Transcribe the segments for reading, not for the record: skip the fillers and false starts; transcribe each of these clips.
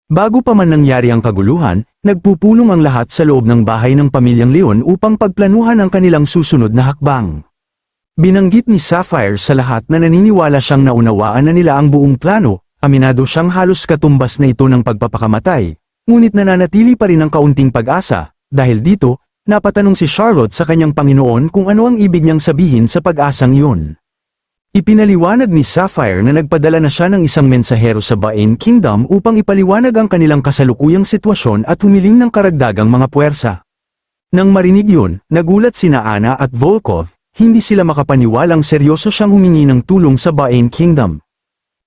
Bago pa man nangyari ang kaguluhan, nagpupulong ang lahat sa loob ng bahay ng pamilyang Leon upang pagplanuhan ang kanilang susunod na hakbang. Binanggit ni Sapphire sa lahat na naniniwala siyang naunawaan na nila ang buong plano, aminado siyang halos katumbas na ito ng pagpapakamatay, ngunit nananatili pa rin ang kaunting pag-asa. Dahil dito, napatanong si Charlotte sa kanyang Panginoon kung ano ang ibig niyang sabihin sa pag-asang iyon. Ipinaliwanag ni Sapphire na nagpadala na siya ng isang mensahero sa Baen Kingdom upang ipaliwanag ang kanilang kasalukuyang sitwasyon at humiling ng karagdagang mga puwersa. Nang marinig yun, nagulat sina Anna at Volkov, hindi sila makapaniwalang seryoso siyang humingi ng tulong sa Baen Kingdom.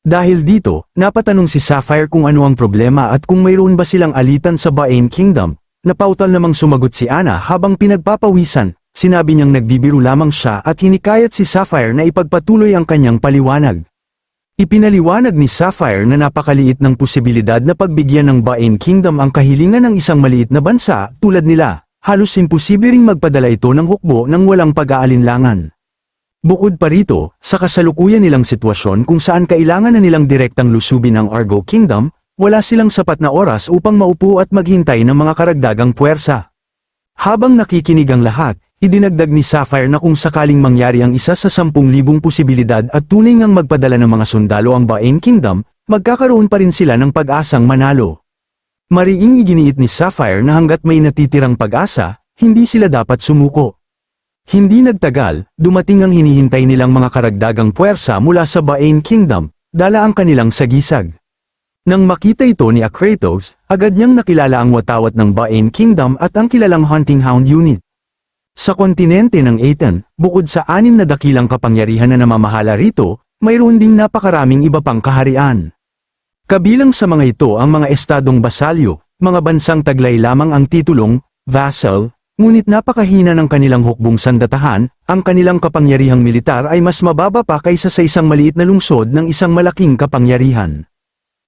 Dahil dito, napatanong si Sapphire kung ano ang problema at kung mayroon ba silang alitan sa Baen Kingdom. Napautal namang sumagot si Anna habang pinagpapawisan. Sinabi niyang nagbibiro lamang siya at hinikayat si Sapphire na ipagpatuloy ang kanyang paliwanag. Ipinaliwanag ni Sapphire na napakaliit ng posibilidad na pagbigyan ng Baen Kingdom ang kahilingan ng isang maliit na bansa tulad nila, halos imposible ring magpadala ito ng hukbo nang walang pag-aalinlangan. Bukod pa rito, sa kasalukuyan nilang sitwasyon kung saan kailangan na nilang direktang lusubin ang Argo Kingdom, wala silang sapat na oras upang maupo at maghintay ng mga karagdagang puwersa. Habang nakikinig ang lahat, idinagdag ni Sapphire na kung sakaling mangyari ang isa sa 10,000 posibilidad at tunay ngang magpadala ng mga sundalo ang Baen Kingdom, magkakaroon pa rin sila ng pag-asang manalo. Mariing iginiit ni Sapphire na hanggat may natitirang pag-asa, hindi sila dapat sumuko. Hindi nagtagal, dumating ang hinihintay nilang mga karagdagang puwersa mula sa Baen Kingdom, dala ang kanilang sagisag. Nang makita ito ni Akratos, agad niyang nakilala ang watawat ng Baen Kingdom at ang kilalang Hunting Hound Unit. Sa kontinente ng Aten, bukod sa 6 na dakilang kapangyarihan na namamahala rito, mayroon ding napakaraming iba pang kaharian. Kabilang sa mga ito ang mga estadong basalyo, mga bansang taglay lamang ang titulong vassal, ngunit napakahina ng kanilang hukbong sandatahan, ang kanilang kapangyarihang militar ay mas mababa pa kaysa sa isang maliit na lungsod ng isang malaking kapangyarihan.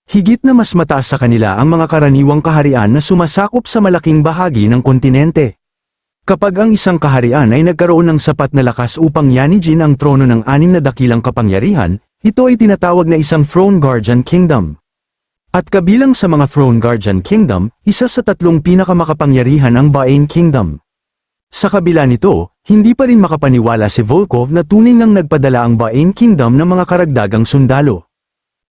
Higit na mas mataas sa kanila ang mga karaniwang kaharian na sumasakop sa malaking bahagi ng kontinente. Kapag ang isang kaharian ay nagkaroon ng sapat na lakas upang yanijin ang trono ng 6 na dakilang kapangyarihan, ito ay tinatawag na isang Throne Guardian Kingdom. At kabilang sa mga Throne Guardian Kingdom, isa sa 3 pinakamakapangyarihan ang Baen Kingdom. Sa kabila nito, hindi pa rin makapaniwala si Volkov na tunay ngang nagpadala ang Baen Kingdom ng mga karagdagang sundalo.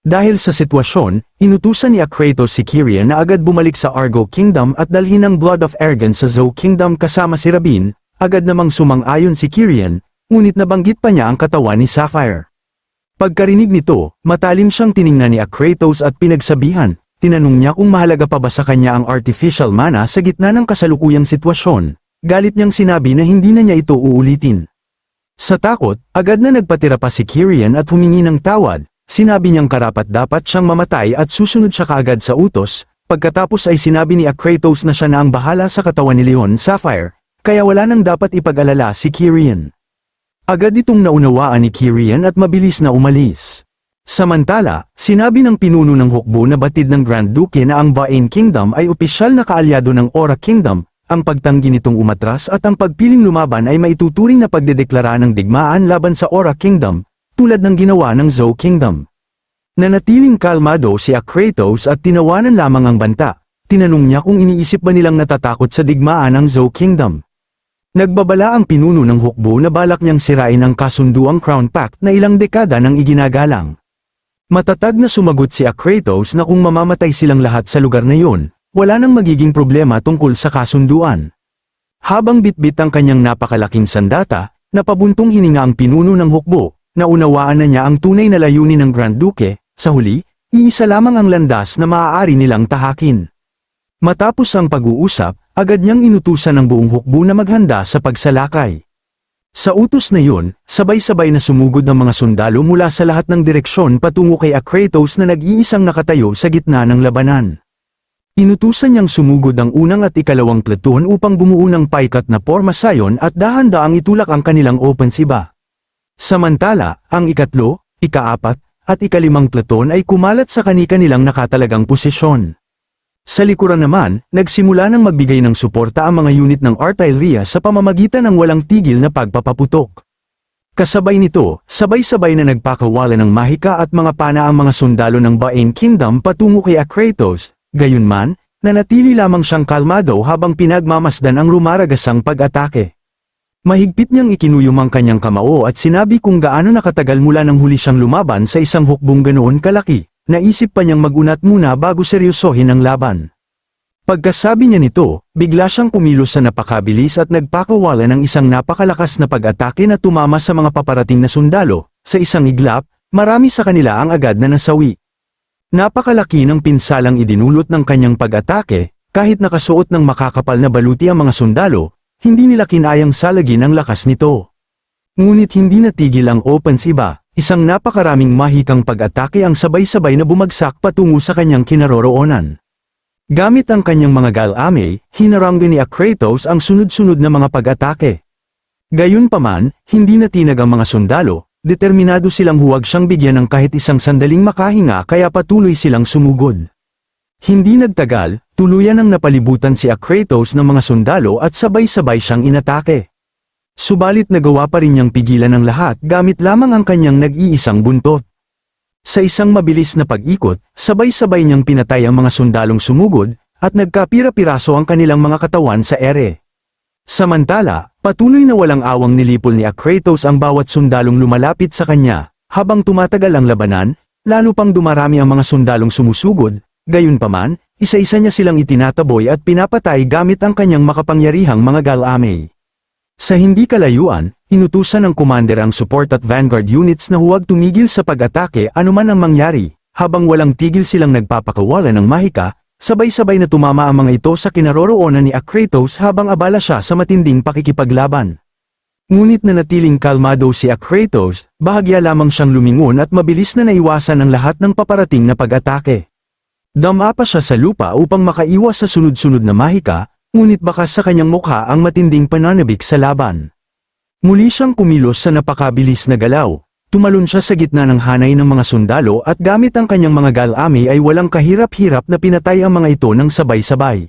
Dahil sa sitwasyon, inutusan ni Akratos si Kyrian na agad bumalik sa Argo Kingdom at dalhin ang Blood of Ergen sa Zou Kingdom kasama si Rabin, agad namang sumang-ayon si Kyrian, ngunit nabanggit pa niya ang katawan ni Sapphire. Pagkarinig nito, matalim siyang tiningnan ni Akratos at pinagsabihan, tinanong niya kung mahalaga pa ba sa kanya ang artificial mana sa gitna ng kasalukuyang sitwasyon. Galit niyang sinabi na hindi na niya ito uulitin. Sa takot, agad na nagpatira pa si Kyrian at humingi ng tawad. Sinabi niyang karapat-dapat siyang mamatay at susunod siya kaagad sa utos, pagkatapos ay sinabi ni Akratos na siya na ang bahala sa katawan ni Leon Sapphire, kaya wala nang dapat ipag-alala si Kyrian. Agad itong naunawaan ni Kyrian at mabilis na umalis. Samantala, sinabi ng pinuno ng hukbo na batid ng Grand Duke na ang Baen Kingdom ay opisyal na kaalyado ng Aura Kingdom, ang pagtanggi nitong umatras at ang pagpiling lumaban ay maituturing na pagdedeklara ng digmaan laban sa Aura Kingdom, tulad ng ginawa ng Zou Kingdom. Nanatiling kalmado si Akratos at tinawanan lamang ang banta. Tinanong niya kung iniisip ba nilang natatakot sa digmaan ng Zou Kingdom. Nagbabala ang pinuno ng hukbo na balak niyang sirain ang kasunduang Crown Pact na ilang dekada nang iginagalang. Matatag na sumagot si Akratos na kung mamamatay silang lahat sa lugar na yun, wala nang magiging problema tungkol sa kasunduan. Habang bitbit ang kanyang napakalaking sandata, napabuntong hininga ang pinuno ng hukbo. Naunawaan na niya ang tunay na layunin ng Grand Duke, sa huli, iisa lamang ang landas na maaari nilang tahakin. Matapos ang pag-uusap, agad niyang inutusan ng buong hukbo na maghanda sa pagsalakay. Sa utos na yun, sabay-sabay na sumugod ng mga sundalo mula sa lahat ng direksyon patungo kay Akratos na nag-iisang nakatayo sa gitna ng labanan. Inutusan niyang sumugod ang unang at ikalawang platoon upang bumuo ng paikat na pormasayon at dahan-daang itulak ang kanilang opensiba. Samantala, ang ikatlo, ika-4, at ika-5 platon ay kumalat sa kani-kanilang nakatalagang posisyon. Sa likuran naman, nagsimula ng magbigay ng suporta ang mga unit ng artillery sa pamamagitan ng walang tigil na pagpapaputok. Kasabay nito, sabay-sabay na nagpakawala ng mahika at mga pana ang mga sundalo ng Baen Kingdom patungo kay Akratos, Gayunman, nanatili lamang siyang kalmado habang pinagmamasdan ang rumaragasang pag-atake. Mahigpit niyang ikinuyom ang kanyang kamao at sinabi kung gaano nakatagal mula nang huli siyang lumaban sa isang hukbong ganoon kalaki, naisip pa niyang magunat muna bago seryosohin ang laban. Pagkasabi niya nito, bigla siyang kumilos sa napakabilis at nagpakawala ng isang napakalakas na pag-atake na tumama sa mga paparating na sundalo. Sa isang iglap, marami sa kanila ang agad na nasawi. Napakalaki ng pinsalang idinulot ng kanyang pag-atake, kahit nakasuot ng makakapal na baluti ang mga sundalo, hindi nila kinayang salagin ang lakas nito. Ngunit hindi natigil ang offensiba, isang napakaraming mahikang pag-atake ang sabay-sabay na bumagsak patungo sa kanyang kinaroroonan. Gamit ang kanyang mga galame, hinaranggan ni Kratos ang sunod-sunod na mga pag-atake. Gayunpaman, hindi natinag ang mga sundalo, determinado silang huwag siyang bigyan ng kahit isang sandaling makahinga kaya patuloy silang sumugod. Hindi nagtagal, tuluyan ang napalibutan si Kratos ng mga sundalo at sabay-sabay siyang inatake. Subalit nagawa pa rin niyang pigilan ang lahat gamit lamang ang kanyang nag-iisang buntot. Sa isang mabilis na pag-ikot, sabay-sabay niyang pinatay ang mga sundalong sumugod, at nagkapira-piraso ang kanilang mga katawan sa ere. Samantala, patuloy na walang awang nilipol ni Kratos ang bawat sundalong lumalapit sa kanya, habang tumatagal ang labanan, lalo pang dumarami ang mga sundalong sumusugod, gayunpaman, isa-isa niya silang itinataboy at pinapatay gamit ang kanyang makapangyarihang mga galame. Sa hindi kalayuan, inutusan ng commander ang support at vanguard units na huwag tumigil sa pag-atake anuman ang mangyari, habang walang tigil silang nagpapakawala ng mahika, sabay-sabay na tumama ang mga ito sa kinaroroonan ni Kratos habang abala siya sa matinding pakikipaglaban. Ngunit nanatiling kalmado si Kratos, bahagya lamang siyang lumingon at mabilis na naiwasan ang lahat ng paparating na pag-atake. Dama pa siya sa lupa upang makaiwas sa sunod-sunod na mahika, ngunit bakas sa kanyang mukha ang matinding pananabik sa laban. Muli siyang kumilos sa napakabilis na galaw, tumalon siya sa gitna ng hanay ng mga sundalo at gamit ang kanyang mga galame ay walang kahirap-hirap na pinatay ang mga ito ng sabay-sabay.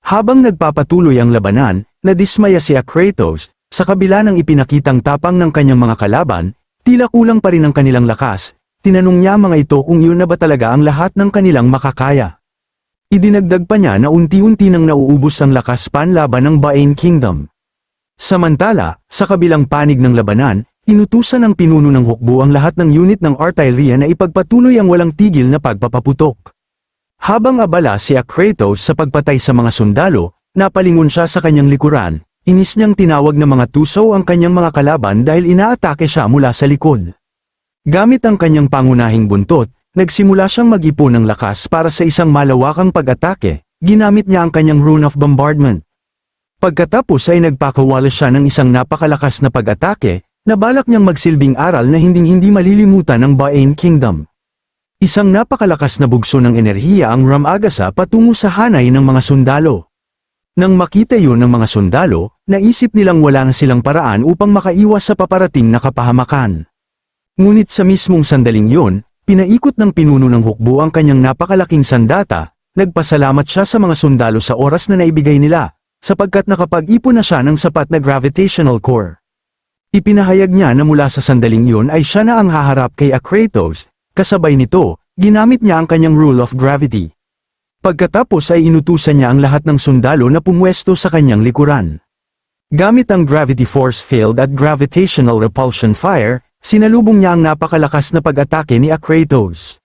Habang nagpapatuloy ang labanan, nadismaya si Kratos, sa kabila ng ipinakitang tapang ng kanyang mga kalaban, tila kulang pa rin ang kanilang lakas, tinanong niya mga ito kung iyon na ba talaga ang lahat ng kanilang makakaya. Idinagdag pa niya na unti-unti nang nauubos ang lakas panlaban ng Baen Kingdom. Samantala, sa kabilang panig ng labanan, inutusan ng pinuno ng hukbo ang lahat ng unit ng artillery na ipagpatuloy ang walang tigil na pagpapaputok. Habang abala si Kratos sa pagpatay sa mga sundalo, napalingon siya sa kanyang likuran, inis niyang tinawag na mga tusaw ang kanyang mga kalaban dahil inaatake siya mula sa likod. Gamit ang kanyang pangunahing buntot, nagsimula siyang mag-ipon ng lakas para sa isang malawakang pag-atake, ginamit niya ang kanyang rune of bombardment. Pagkatapos ay nagpakawala siya ng isang napakalakas na pag-atake, na balak niyang magsilbing aral na hinding-hindi malilimutan ng Baen Kingdom. Isang napakalakas na bugso ng enerhiya ang Ramagasa patungo sa hanay ng mga sundalo. Nang makita yun ng mga sundalo, naisip nilang wala na silang paraan upang makaiwas sa paparating na kapahamakan. Ngunit sa mismong sandaling yun, pinaikot ng pinuno ng hukbo ang kanyang napakalaking sandata, nagpasalamat siya sa mga sundalo sa oras na naibigay nila, sapagkat nakapag-ipon na siya ng sapat na gravitational core. Ipinahayag niya na mula sa sandaling yun ay siya na ang haharap kay Kratos, kasabay nito, ginamit niya ang kanyang rule of gravity. Pagkatapos ay inutusan niya ang lahat ng sundalo na pumwesto sa kanyang likuran. Gamit ang gravity force field at gravitational repulsion fire, sinalubong niya ang napakalakas na pag-atake ni Kratos.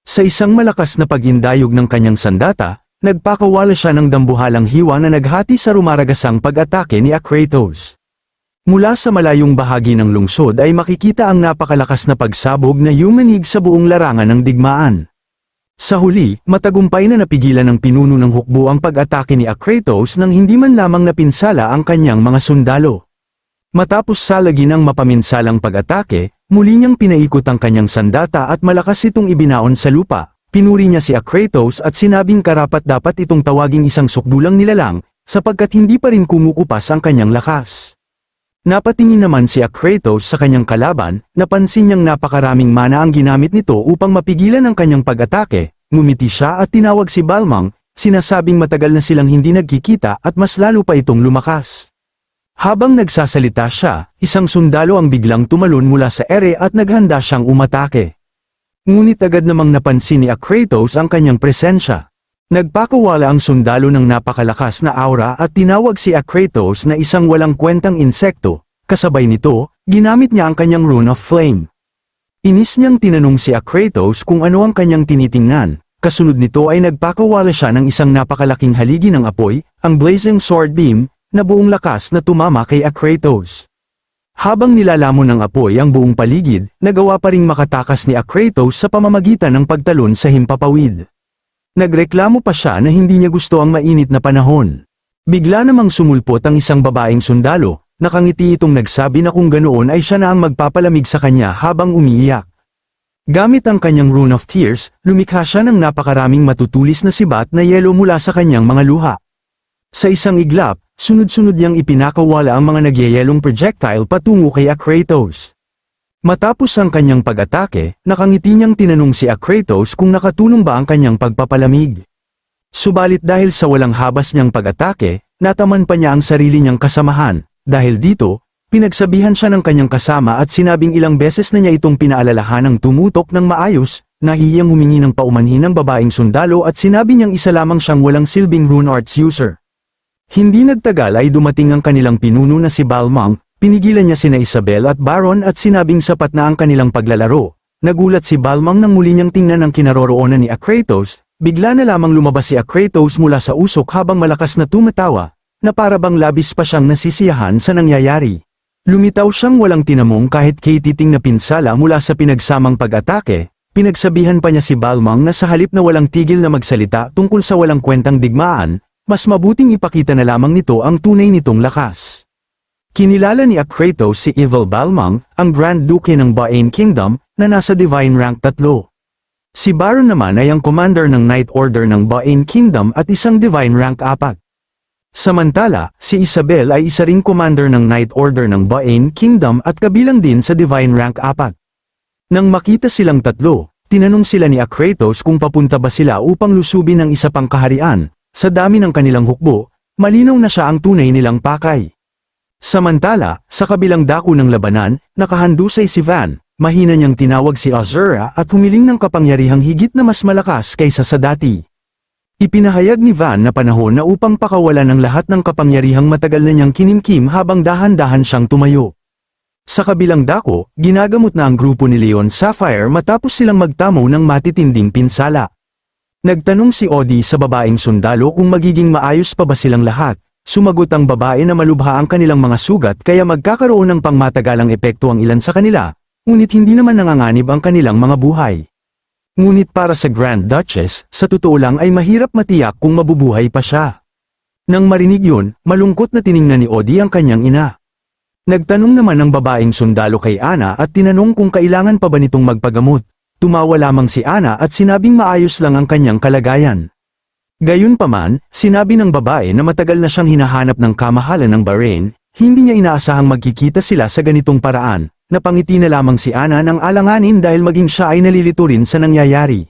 Sa isang malakas na pag-indayog ng kanyang sandata, nagpakawala siya ng dambuhalang hiwa na naghati sa rumaragasang pag-atake ni Kratos. Mula sa malayong bahagi ng lungsod ay makikita ang napakalakas na pagsabog na yumanig sa buong larangan ng digmaan. Sa huli, matagumpay na napigilan ng pinuno ng hukbo ang pag-atake ni Kratos nang hindi man lamang napinsala ang kanyang mga sundalo. Matapos salagin ang mapaminsalang pag-atake, muli niyang pinaikot ang kanyang sandata at malakas itong ibinaon sa lupa. Pinuri niya si Kratos at sinabing karapat-dapat itong tawaging isang sukdulang nilalang, sapagkat hindi pa rin kumukupas ang kanyang lakas. Napatingin naman si Kratos sa kanyang kalaban, napansin niyang napakaraming mana ang ginamit nito upang mapigilan ang kanyang pag-atake, ngumiti siya at tinawag si Balmung, sinasabing matagal na silang hindi nagkikita at mas lalo pa itong lumakas. Habang nagsasalita siya, isang sundalo ang biglang tumalon mula sa ere at naghanda siyang umatake. Ngunit agad namang napansin ni Kratos ang kanyang presensya. Nagpakawala ang sundalo ng napakalakas na aura at tinawag si Akratos na isang walang kwentang insekto, kasabay nito, ginamit niya ang kanyang Rune of Flame. Inis niyang tinanong si Akratos kung ano ang kanyang tinitingnan, kasunod nito ay nagpakawala siya ng isang napakalaking haligi ng apoy, ang Blazing Sword Beam, na buong lakas na tumama kay Akratos. Habang nilalamon ng apoy ang buong paligid, nagawa pa ring makatakas ni Akratos sa pamamagitan ng pagtalon sa himpapawid. Nagreklamo pa siya na hindi niya gusto ang mainit na panahon. Bigla namang sumulpot ang isang babaeng sundalo, nakangiti itong nagsabi na kung ganoon ay siya na ang magpapalamig sa kanya habang umiiyak. Gamit ang kanyang Rune of Tears, lumikha siya ng napakaraming matutulis na sibat na yelo mula sa kanyang mga luha. Sa isang iglap, sunod-sunod niyang ipinakawala ang mga nagyayelong projectile patungo kay Akratos. Matapos ang kanyang pag-atake, nakangiti niyang tinanong si Akratos kung nakatulong ba ang kanyang pagpapalamig. Subalit dahil sa walang habas niyang pag-atake, nataman pa niya ang sarili niyang kasamahan. Dahil dito, pinagsabihan siya ng kanyang kasama at sinabing ilang beses na niya itong pinaalalahan ng tumutok ng maayos, nahiyang humingi ng paumanhin ng babaeng sundalo at sinabi niyang isa lamang siyang walang silbing rune arts user. Hindi nagtagal ay dumating ang kanilang pinuno na si Balmung. Pinigilan niya sina Isabel at Baron at sinabing sapat na ang kanilang paglalaro. Nagulat si Balmung nang muli niyang tingnan ang kinaroroonan ni Akratos, bigla na lamang lumabas si Akratos mula sa usok habang malakas na tumatawa, na para bang labis pa siyang nasisiyahan sa nangyayari. Lumitaw siyang walang tinamong kahit kay-titing na pinsala mula sa pinagsamang pag-atake, pinagsabihan pa niya si Balmung na sa halip na walang tigil na magsalita tungkol sa walang kwentang digmaan, mas mabuting ipakita na lamang nito ang tunay nitong lakas. Kinilala ni Akratos si Evil Balmung, ang Grand Duke ng Ba'In Kingdom, na nasa Divine Rank 3. Si Baron naman ay ang Commander ng Knight Order ng Ba'In Kingdom at isang Divine Rank 4. Samantala, si Isabel ay isa ring Commander ng Knight Order ng Ba'In Kingdom at kabilang din sa Divine Rank 4. Nang makita silang tatlo, tinanong sila ni Akratos kung papunta ba sila upang lusubin ang isa pang kaharian. Sa dami ng kanilang hukbo, malinaw na siya ang tunay nilang pakay. Samantala, sa kabilang dako ng labanan, nakahandusay si Van, mahina niyang tinawag si Azura at humiling ng kapangyarihang higit na mas malakas kaysa sa dati. Ipinahayag ni Van na panahon na upang pakawalan ng lahat ng kapangyarihang matagal na niyang kinimkim habang dahan-dahan siyang tumayo. Sa kabilang dako, ginagamot na ang grupo ni Leon Sapphire matapos silang magtamo ng matitinding pinsala. Nagtanong si Odi sa babaeng sundalo kung magiging maayos pa ba silang lahat. Sumagot ang babae na malubha ang kanilang mga sugat kaya magkakaroon ng pangmatagalang epekto ang ilan sa kanila, ngunit hindi naman nanganganib ang kanilang mga buhay. Ngunit para sa Grand Duchess, sa totoo lang ay mahirap matiyak kung mabubuhay pa siya. Nang marinig yun, malungkot na tiningnan ni Odi ang kanyang ina. Nagtanong naman ang babaeng sundalo kay Ana at tinanong kung kailangan pa ba nitong magpagamot. Tumawa lamang si Ana at sinabing maayos lang ang kanyang kalagayan. Gayunpaman, sinabi ng babae na matagal na siyang hinahanap ng kamahalan ng Bahrain, hindi niya inaasahang magkikita sila sa ganitong paraan. Napangiti na lamang si Ana ng alanganin dahil maging siya ay nalilito rin sa nangyayari.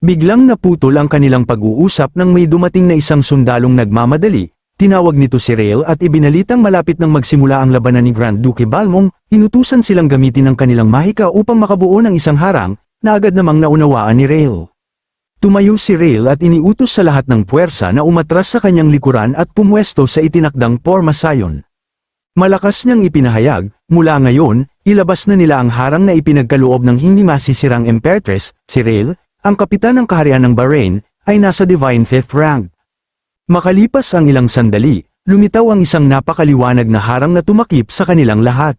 Biglang naputol ang kanilang pag-uusap nang may dumating na isang sundalong nagmamadali. Tinawag nito si Rael at ibinalitang malapit nang magsimula ang labanan ni Grand Duke Balmung, inutusan silang gamitin ang kanilang mahika upang makabuo ng isang harang, na agad namang naunawaan ni Rael. Tumayo si Rael at iniutos sa lahat ng puwersa na umatras sa kanyang likuran at pumwesto sa itinakdang pormasayon. Malakas niyang ipinahayag, mula ngayon, ilabas na nila ang harang na ipinagkaloob ng hindi masisirang Empress, si Rael, ang kapitan ng kaharian ng Bahrain, ay nasa Divine 5th rank. Makalipas ang ilang sandali, lumitaw ang isang napakaliwanag na harang na tumakip sa kanilang lahat.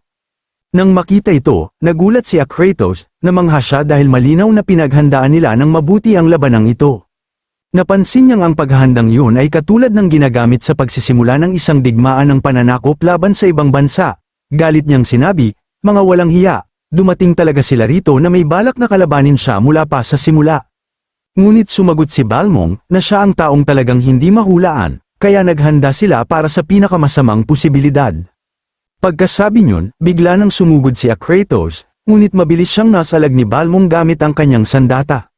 Nang makita ito, nagulat si Akratos, namangha siya dahil malinaw na pinaghandaan nila ng mabuti ang labanang ito. Napansin niyang ang paghahandang yun ay katulad ng ginagamit sa pagsisimula ng isang digmaan ng pananakop laban sa ibang bansa. Galit niyang sinabi, mga walang hiya, dumating talaga sila rito na may balak na kalabanin siya mula pa sa simula. Ngunit sumagot si Balmung na siya ang taong talagang hindi mahulaan, kaya naghanda sila para sa pinakamasamang posibilidad. Pagkasabi niyon, bigla nang sumugod si Akratos, ngunit mabilis siyang nasalag ni Balmung gamit ang kanyang sandata.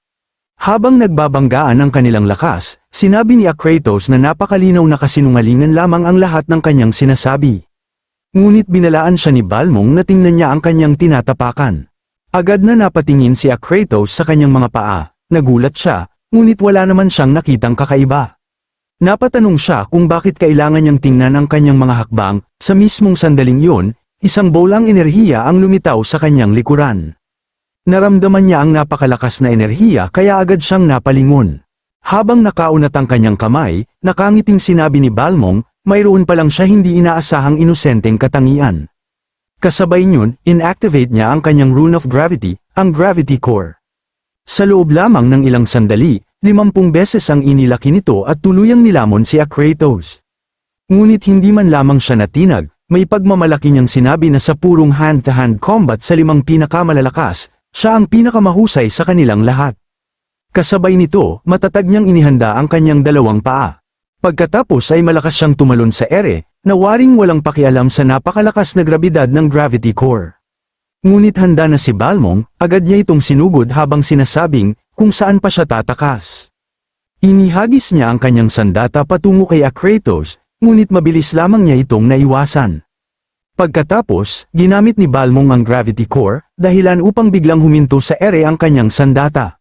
Habang nagbabanggaan ang kanilang lakas, sinabi ni Akratos na napakalinaw na kasinungalingan lamang ang lahat ng kanyang sinasabi. Ngunit binalaan siya ni Balmung na tingnan niya ang kanyang tinatapakan. Agad na napatingin si Akratos sa kanyang mga paa, nagulat siya, ngunit wala naman siyang nakitang kakaiba. Napatanong siya kung bakit kailangan niyang tingnan ang kanyang mga hakbang. Sa mismong sandaling iyon, isang bolang enerhiya ang lumitaw sa kanyang likuran. Naramdaman niya ang napakalakas na enerhiya kaya agad siyang napalingon. Habang nakaunat ang kanyang kamay, nakangiting sinabi ni Balmong, mayroon pa lang siya hindi inaasahang inosenteng katangian. Kasabay niyon, inactivate niya ang kanyang rune of gravity, ang gravity core. Sa loob lamang ng ilang sandali, 50 beses ang inilaki nito at tuluyang nilamon si Kratos. Ngunit hindi man lamang siya natinag, may pagmamalaki niyang sinabi na sa purong hand-to-hand combat sa 5 pinakamalalakas, siya ang pinakamahusay sa kanilang lahat. Kasabay nito, matatag niyang inihanda ang kanyang 2 paa. Pagkatapos ay malakas siyang tumalon sa ere, na waring walang pakialam sa napakalakas na grabidad ng gravity core. Ngunit handa na si Balmong, agad niya itong sinugod habang sinasabing, kung saan pa siya tatakas. Inihagis niya ang kanyang sandata patungo kay Kratos, ngunit mabilis lamang niya itong naiwasan. Pagkatapos, ginamit ni Balmong ang gravity core, dahilan upang biglang huminto sa ere ang kanyang sandata.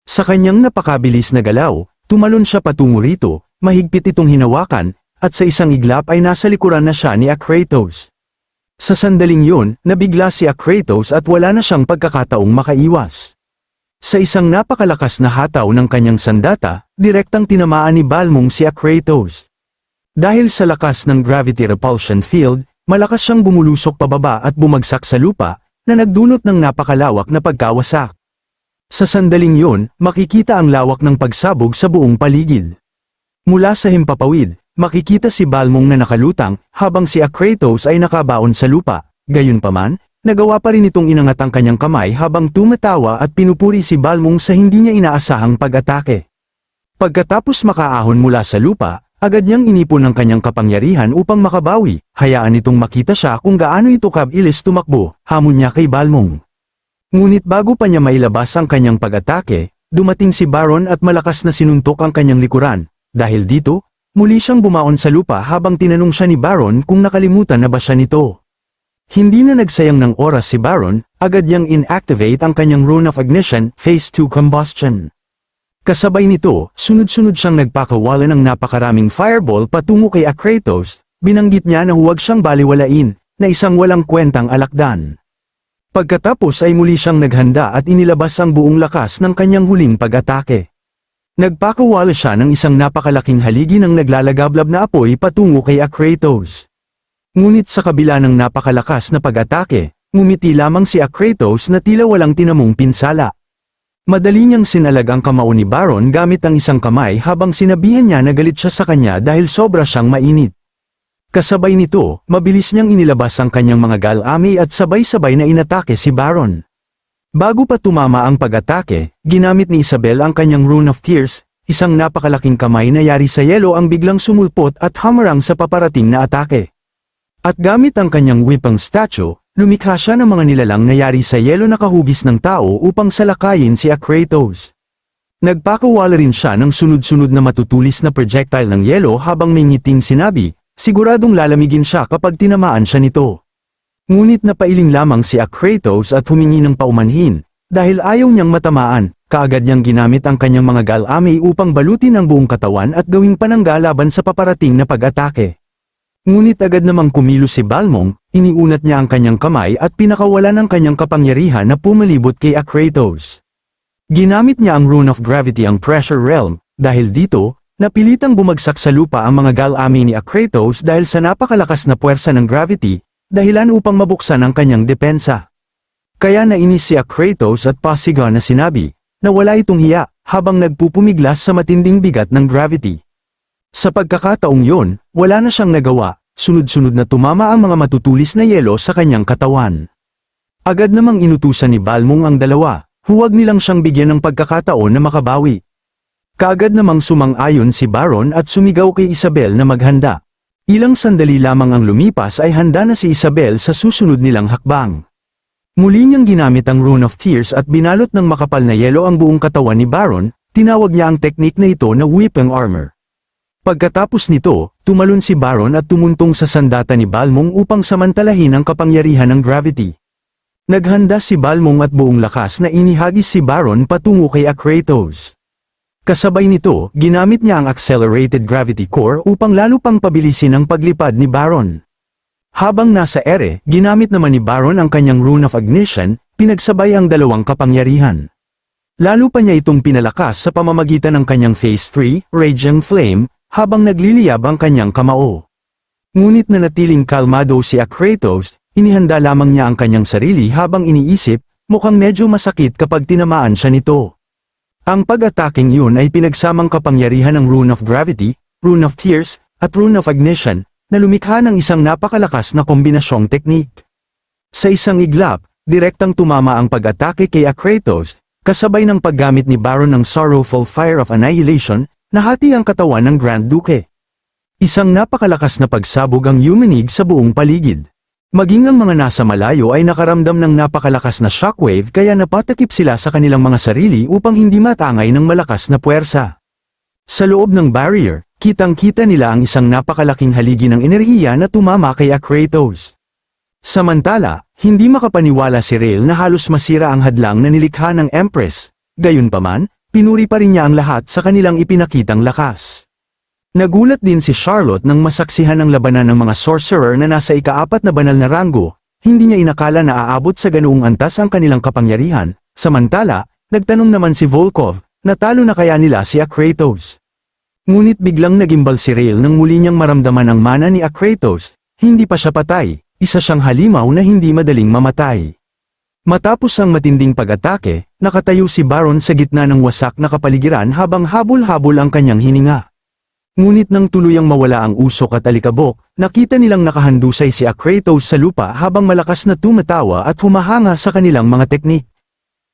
Sa kanyang napakabilis na galaw, tumalon siya patungo rito, mahigpit itong hinawakan, at sa isang iglap ay nasa likuran na siya ni Kratos. Sa sandaling yun, nabigla si Kratos at wala na siyang pagkakataong makaiwas. Sa isang napakalakas na hataw ng kanyang sandata, direktang tinamaan ni Balmong si Kratos. Dahil sa lakas ng gravity repulsion field, malakas siyang bumulusok pababa at bumagsak sa lupa, na nagdulot ng napakalawak na pagkawasak. Sa sandaling yun, makikita ang lawak ng pagsabog sa buong paligid. Mula sa himpapawid, makikita si Balmong na nakalutang, habang si Kratos ay nakabaon sa lupa. Gayunpaman, nagawa pa rin itong inangat ang kanyang kamay habang tumatawa at pinupuri si Balmong sa hindi niya inaasahang pag-atake. Pagkatapos makaahon mula sa lupa, agad niyang inipon ang kanyang kapangyarihan upang makabawi, hayaan itong makita siya kung gaano ito kabilis tumakbo, hamon niya kay Balmong. Ngunit bago pa niya mailabas ang kanyang pag-atake, dumating si Baron at malakas na sinuntok ang kanyang likuran. Dahil dito, muli siyang bumaon sa lupa habang tinanong siya ni Baron kung nakalimutan na ba siya nito. Hindi na nagsayang ng oras si Baron, agad niyang inactivate ang kanyang rune of ignition, phase 2 combustion. Kasabay nito, sunod-sunod siyang nagpakawala ng napakaraming fireball patungo kay Kratos, binanggit niya na huwag siyang baliwalain, na isang walang kwentang alakdan. Pagkatapos ay muli siyang naghanda at inilabas ang buong lakas ng kanyang huling pag-atake. Nagpakawala siya ng isang napakalaking haligi ng naglalagablab na apoy patungo kay Kratos. Ngunit sa kabila ng napakalakas na pag-atake, ngumiti lamang si Kratos na tila walang tinamong pinsala. Madali niyang sinalag ang kamao ni Baron gamit ang isang kamay habang sinabihan niya na galit siya sa kanya dahil sobra siyang mainit. Kasabay nito, mabilis niyang inilabas ang kanyang mga galami at sabay-sabay na inatake si Baron. Bago pa tumama ang pag-atake, ginamit ni Isabel ang kanyang Rune of Tears, isang napakalaking kamay na yari sa yelo ang biglang sumulpot at hamarang sa paparating na atake. At gamit ang kanyang whipping statue, lumikha siya ng mga nilalang na yari sa yelo na kahugis ng tao upang salakayin si Kratos. Nagpakawala rin siya ng sunod-sunod na matutulis na projectile ng yelo habang may ngiting sinabi, siguradong lalamigin siya kapag tinamaan siya nito. Ngunit napailing lamang si Kratos at humingi ng paumanhin, dahil ayaw niyang matamaan, kaagad niyang ginamit ang kanyang mga galami upang balutin ang buong katawan at gawing panangga laban sa paparating na pag-atake. Ngunit agad namang kumilos si Balmong, iniunat niya ang kanyang kamay at pinakawalan ang kanyang kapangyarihan na pumalibot kay Kratos. Ginamit niya ang Rune of Gravity ang Pressure Realm, dahil dito, napilitang bumagsak sa lupa ang mga galami ni Kratos dahil sa napakalakas na puwersa ng gravity, dahilan upang mabuksan ang kanyang depensa. Kaya nainis si Kratos at pasigaw na sinabi, na wala itong hiya, habang nagpupumiglas sa matinding bigat ng gravity. Sa pagkakataong yon, wala na siyang nagawa, sunod-sunod na tumama ang mga matutulis na yelo sa kanyang katawan. Agad namang inutusan ni Balmong ang dalawa, huwag nilang siyang bigyan ng pagkakataon na makabawi. Kaagad namang sumang-ayon si Baron at sumigaw kay Isabel na maghanda. Ilang sandali lamang ang lumipas ay handa na si Isabel sa susunod nilang hakbang. Muli niyang ginamit ang Rune of Tears at binalot ng makapal na yelo ang buong katawan ni Baron, tinawag niya ang teknik na ito na Whipping Armor. Pagkatapos nito, tumalon si Baron at tumuntong sa sandata ni Balmong upang samantalahin ang kapangyarihan ng gravity. Naghanda si Balmong at buong lakas na inihagis si Baron patungo kay Kratos. Kasabay nito, ginamit niya ang Accelerated Gravity Core upang lalo pang pabilisin ang paglipad ni Baron. Habang nasa ere, ginamit naman ni Baron ang kanyang Rune of Ignition, pinagsabay ang dalawang kapangyarihan. Lalo pa niya itong pinalakas sa pamamagitan ng kanyang Phase 3, Raging Flame, habang nagliliyab ang kanyang kamao. Ngunit nanatiling kalmado si Kratos, inihanda lamang niya ang kanyang sarili habang iniisip, mukhang medyo masakit kapag tinamaan siya nito. Ang pag-ataking iyon ay pinagsamang kapangyarihan ng Rune of Gravity, Rune of Tears, at Rune of Ignition, na lumikha ng isang napakalakas na kombinasyong teknik. Sa isang iglap, direktang tumama ang pag-atake kay Kratos, kasabay ng paggamit ni Baron ng Sorrowful Fire of Annihilation, nahati ang katawan ng Grand Duke. Isang napakalakas na pagsabog ang yumanig sa buong paligid. Maging ang mga nasa malayo ay nakaramdam ng napakalakas na shockwave kaya napatakip sila sa kanilang mga sarili upang hindi matangay ng malakas na puwersa. Sa loob ng barrier, kitang-kita nila ang isang napakalaking haligi ng enerhiya na tumama kay Kratos. Samantala, hindi makapaniwala si Rael na halos masira ang hadlang na nilikha ng Empress. Gayunpaman, pinuri pa rin niya ang lahat sa kanilang ipinakitang lakas. Nagulat din si Charlotte nang masaksihan ang labanan ng mga sorcerer na nasa ika-4 na banal na ranggo, hindi niya inakala na aabot sa ganoong antas ang kanilang kapangyarihan, samantala, nagtanong naman si Volkov, natalo na kaya nila si Kratos. Ngunit biglang nagimbal si Rael nang muli niyang maramdaman ang mana ni Kratos, hindi pa siya patay, isa siyang halimaw na hindi madaling mamatay. Matapos ang matinding pag-atake, nakatayo si Baron sa gitna ng wasak na kapaligiran habang habol-habol ang kanyang hininga. Ngunit nang tuluyang mawala ang usok at alikabok, nakita nilang nakahandusay si Kratos sa lupa habang malakas na tumatawa at humahanga sa kanilang mga teknik.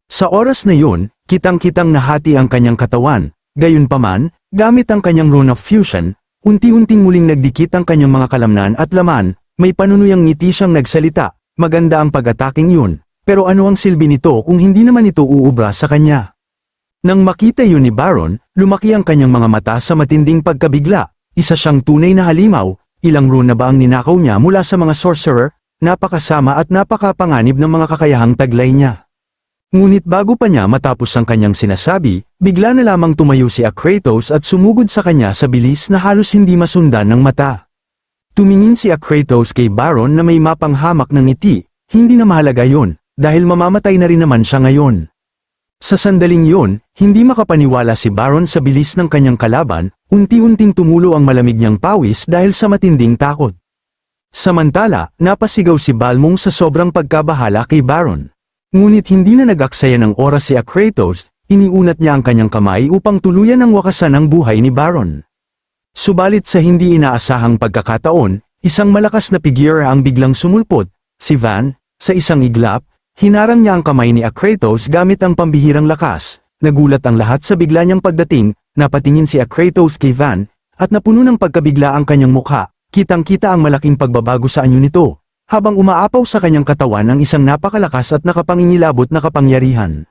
Sa oras na yun, kitang-kitang nahati ang kanyang katawan, gayunpaman, gamit ang kanyang Rune of Fusion, unti-unting muling nagdikit ang kanyang mga kalamnan at laman, may panunuyang ngiti siyang nagsalita, maganda ang pag-ataking yun, pero ano ang silbi nito kung hindi naman ito uubra sa kanya? Nang makita yun ni Baron, lumaki ang kanyang mga mata sa matinding pagkabigla, isa siyang tunay na halimaw, ilang rune na ba ang ninakaw niya mula sa mga sorcerer, napakasama at napakapanganib ng mga kakayahang taglay niya. Ngunit bago pa niya matapos ang kanyang sinasabi, bigla na lamang tumayo si Kratos at sumugod sa kanya sa bilis na halos hindi masundan ng mata. Tumingin si Kratos kay Baron na may mapanghamak ng ngiti, hindi na mahalaga yun, dahil mamamatay na rin naman siya ngayon. Sa sandaling yun, hindi makapaniwala si Baron sa bilis ng kanyang kalaban, unti-unting tumulo ang malamig niyang pawis dahil sa matinding takot. Samantala, napasigaw si Balmung sa sobrang pagkabahala kay Baron. Ngunit hindi na nag-aksaya ng oras si Kratos, iniunat niya ang kanyang kamay upang tuluyan ang wakasan ang buhay ni Baron. Subalit sa hindi inaasahang pagkakataon, isang malakas na figure ang biglang sumulpot, si Van, sa isang iglap. Hinarang niya ang kamay ni Kratos gamit ang pambihirang lakas, nagulat ang lahat sa bigla niyang pagdating, napatingin si Kratos kay Van, at napuno ng pagkabigla ang kanyang mukha, kitang-kita ang malaking pagbabago sa anyo nito, habang umaapaw sa kanyang katawan ang isang napakalakas at nakapangingilabot na kapangyarihan.